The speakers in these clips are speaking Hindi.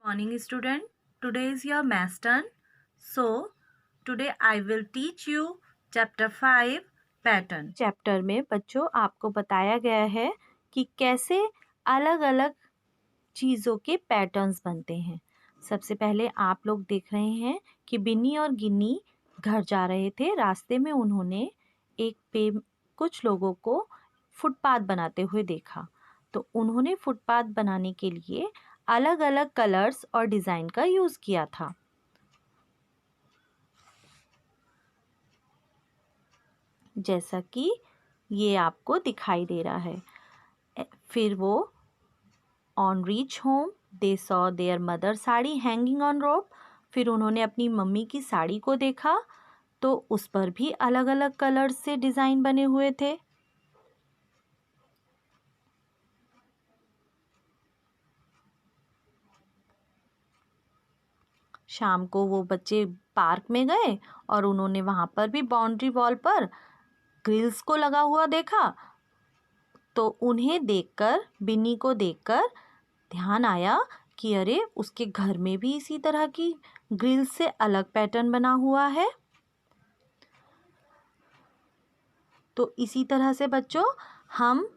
Morning student, today is your math turn. So, today I will teach you chapter 5 pattern. Chapter में बच्चों आपको बताया गया है कि कैसे अलग अलग चीज़ों के पैटर्न्स बनते हैं। सबसे पहले आप लोग देख रहे हैं कि बिन्नी और गिन्नी घर जा रहे थे। रास्ते में उन्होंने कुछ लोगों को फुटपाथ बनाते हुए देखा। तो उन्होंने फुटपाथ बनाने के लिए अलग अलग कलर्स और डिज़ाइन का यूज़ किया था। जैसा कि ये आपको दिखाई दे रहा है। फिर वो on reach home they saw their mother sari hanging on rope. फिर उन्होंने अपनी मम्मी की साड़ी को देखा तो उस पर भी अलग अलग कलर से डिज़ाइन बने हुए थे। शाम को वो बच्चे पार्क में गए और उन्होंने वहाँ पर भी बाउंड्री वॉल पर ग्रिल्स को लगा हुआ देखा। तो उन्हें देखकर, बिन्नी को देखकर ध्यान आया कि अरे उसके घर में भी इसी तरह की ग्रिल से अलग पैटर्न बना हुआ है। तो इसी तरह से बच्चों हम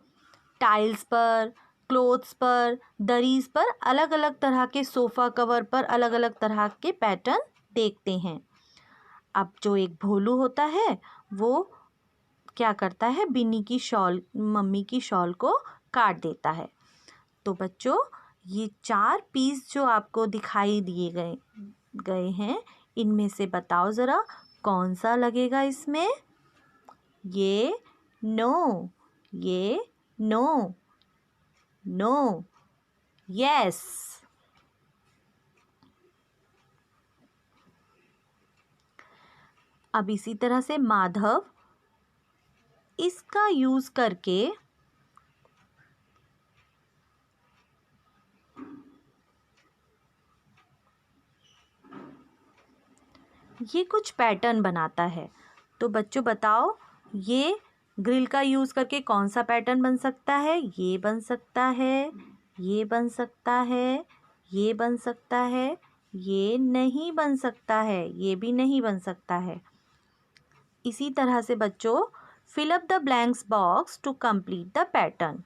टाइल्स पर, क्लोथ्स पर, दरीज पर, अलग अलग तरह के सोफ़ा कवर पर अलग अलग तरह के पैटर्न देखते हैं। अब जो एक भोलू होता है वो क्या करता है, बिन्नी की शॉल, मम्मी की शॉल को काट देता है। तो बच्चों ये 4 पीस जो आपको दिखाई दिए गए हैं, इनमें से बताओ ज़रा कौन सा लगेगा इसमें? ये नो, ये नो, नो, यस। अब इसी तरह से माधव इसका यूज़ करके ये कुछ पैटर्न बनाता है। तो बच्चों बताओ ये ग्रिल का यूज़ करके कौन सा पैटर्न बन सकता है? ये बन सकता है, ये बन सकता है, ये बन सकता है, ये नहीं बन सकता है, ये भी नहीं बन सकता है। इसी तरह से बच्चों fill up the blanks box to complete the pattern.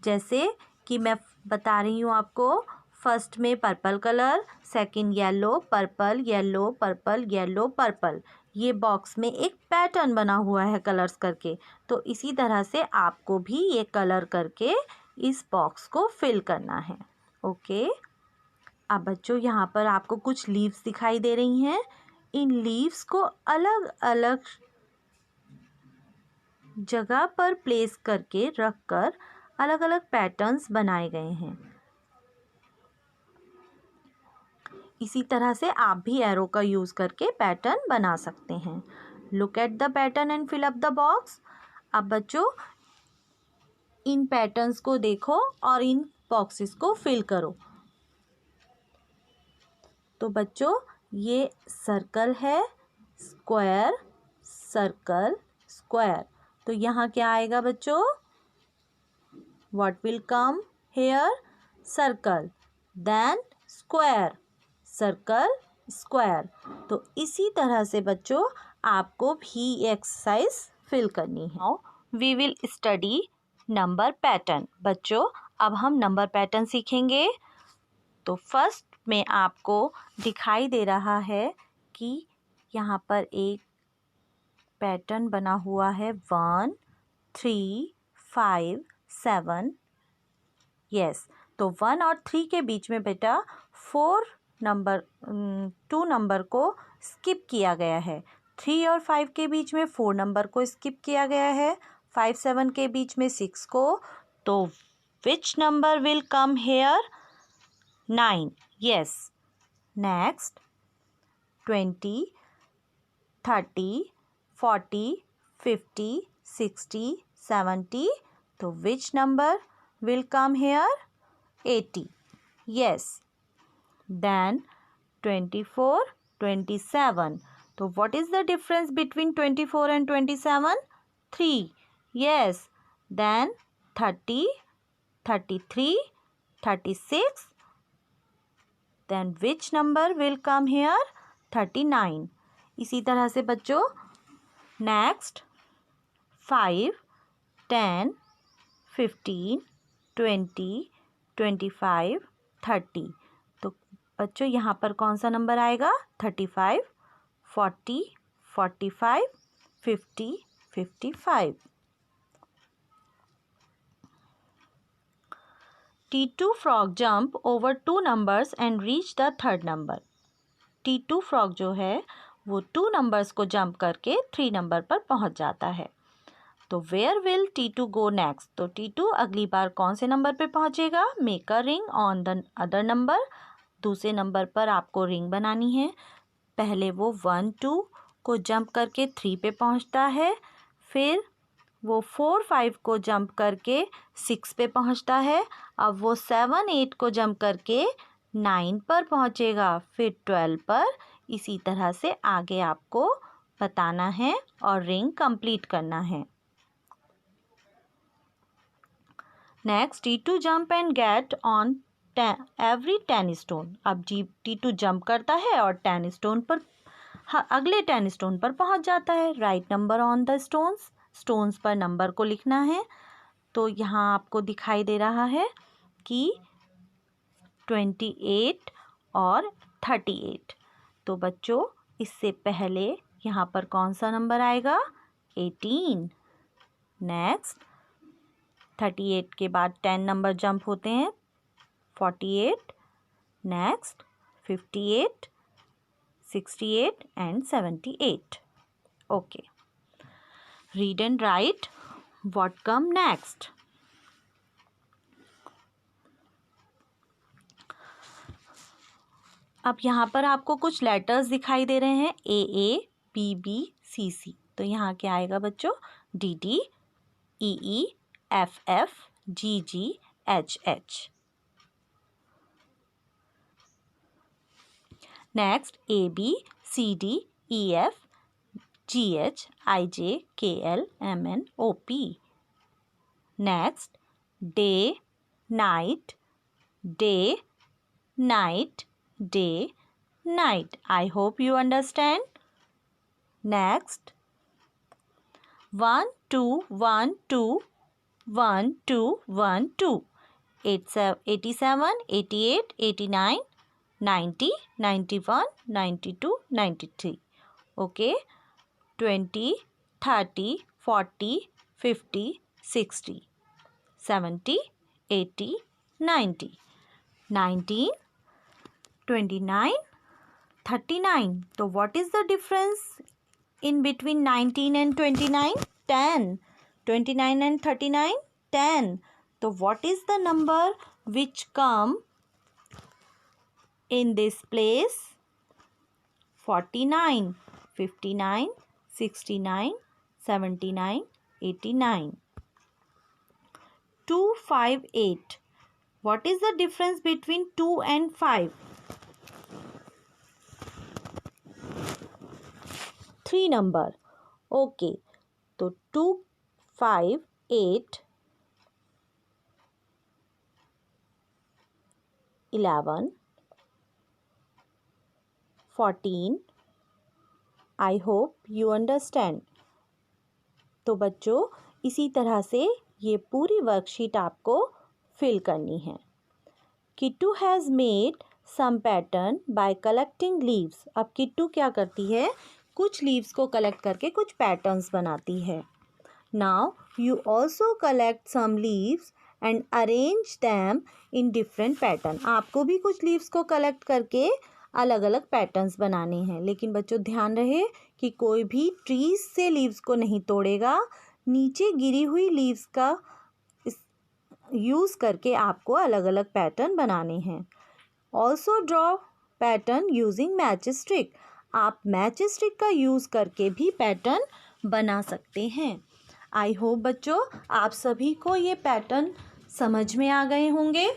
जैसे कि मैं बता रही हूँ आपको, फर्स्ट में purple colour, second yellow, purple, yellow, purple, yellow, purple. ये बॉक्स में एक पैटर्न बना हुआ है कलर्स करके। तो इसी तरह से आपको भी ये कलर करके इस बॉक्स को फिल करना है। ओके। अब बच्चों यहाँ पर आपको कुछ लीव्स दिखाई दे रही हैं। इन लीव्स को अलग अलग जगह पर प्लेस करके रख कर अलग अलग पैटर्न्स बनाए गए हैं। इसी तरह से आप भी एरो का यूज़ करके पैटर्न बना सकते हैं। Look at the pattern and fill up the box. अब बच्चों इन पैटर्न्स को देखो और इन बॉक्सेस को फिल करो। तो बच्चों ये सर्कल है, स्क्वायर, सर्कल, स्क्वायर। तो यहाँ क्या आएगा बच्चों? What will come here? Circle, then square, circle, square। तो इसी तरह से बच्चों आपको भी एक्सरसाइज फिल करनी है। Now we will study number pattern. बच्चों अब हम नंबर पैटर्न सीखेंगे। तो फर्स्ट में आपको दिखाई दे रहा है कि यहाँ पर एक पैटर्न बना हुआ है 1 3 5 7। यस, तो 1 और 3 के बीच में बेटा 2 नंबर को स्किप किया गया है। 3 और 5 के बीच में 4 नंबर को स्किप किया गया है। 5 7 के बीच में 6 को। तो which number will come here? 9। Yes. Next 20 30 40 50 60 70। तो which number will come here? 80. Yes. Then 24 27. So what is the difference between 24 and 27? 3. Yes. Then 30 33 36 then which number will come here? 39. इसी तरह से बच्चों next 5, 10, 15, 20, 25, 30. तो बच्चों यहाँ पर कौन सा नंबर आएगा? 35, 40, 45, 50, 55. T2 frog jump over 2 numbers and reach the third number. T2 frog जो है वो 2 numbers को jump करके 3 number पर पहुंच जाता है. तो where will T2 go next? तो T2 अगली बार कौन से नंबर पे पहुंचेगा? Make a ring on the other number. दूसरे नंबर पर आपको रिंग बनानी है. पहले वो 1, 2 को जंप करके 3 पे पहुंचता है. फिर वो 4, 5 को जंप करके 6 पे पहुंचता है. अब वो 7, 8 को जंप करके 9 पर पहुंचेगा. फिर 12 पर. इसी तरह से आगे आपको बताना है और रिंग कंप्लीट करना है. Next T2 jump and get on every 10 stone. अब T2 जंप करता है और 10 स्टोन पर अगले 10 स्टोन पर पहुंच जाता है. Right number on the stones पर नंबर को लिखना है. तो यहाँ आपको दिखाई दे रहा है कि 28 और 38. तो बच्चों इससे पहले यहाँ पर कौन सा नंबर आएगा? 18. नेक्स्ट 38 के बाद 10 नंबर जंप होते हैं. 48. Next 58, 68 and 78. Okay. Read and write what come next. अब यहाँ पर आपको कुछ लेटर्स दिखाई दे रहे हैं. AA, BB, CC. तो यहाँ क्या आएगा बच्चों? DD, EE, FF, GG, HH. Next AB, CD, EF, GH, IJ, KL, MN, OP. Next day, night, day, night, day, night. I hope you understand. Next 1, 2, 1, 2, 1, 2, 1, 2. 87, 88, 89, 90, 91, 92, 93. Okay. 20, 30, 40, 50, 60, 70, 80, 90. 19, 29, 39. So what is the difference in between 19 and 29? 10. 29 and 39? 10. So what is the number which come in this place? 49, 59, 69, 79, 89. 2, 5, 8. What is the difference between 2 and 5? 3 number. Okay. So 2, 5, 8, 11, 14. I hope you understand. तो बच्चों इसी तरह से ये पूरी वर्कशीट आपको फिल करनी है. Kittu has made some pattern by collecting leaves. अब किट्टू क्या करती है? कुछ लीव्स को कलेक्ट करके कुछ पैटर्न्स बनाती है. Now you also collect some leaves and arrange them in different pattern. आपको भी कुछ लीव्स को कलेक्ट करके अलग अलग पैटर्न्स बनाने हैं. लेकिन बच्चों ध्यान रहे कि कोई भी ट्रीज से लीव्स को नहीं तोड़ेगा. नीचे गिरी हुई लीव्स का यूज़ करके आपको अलग अलग पैटर्न बनाने हैं. Also draw pattern using match stick. आप मैच स्टिक का यूज़ करके भी पैटर्न बना सकते हैं. आई होप बच्चों आप सभी को ये पैटर्न समझ में आ गए होंगे.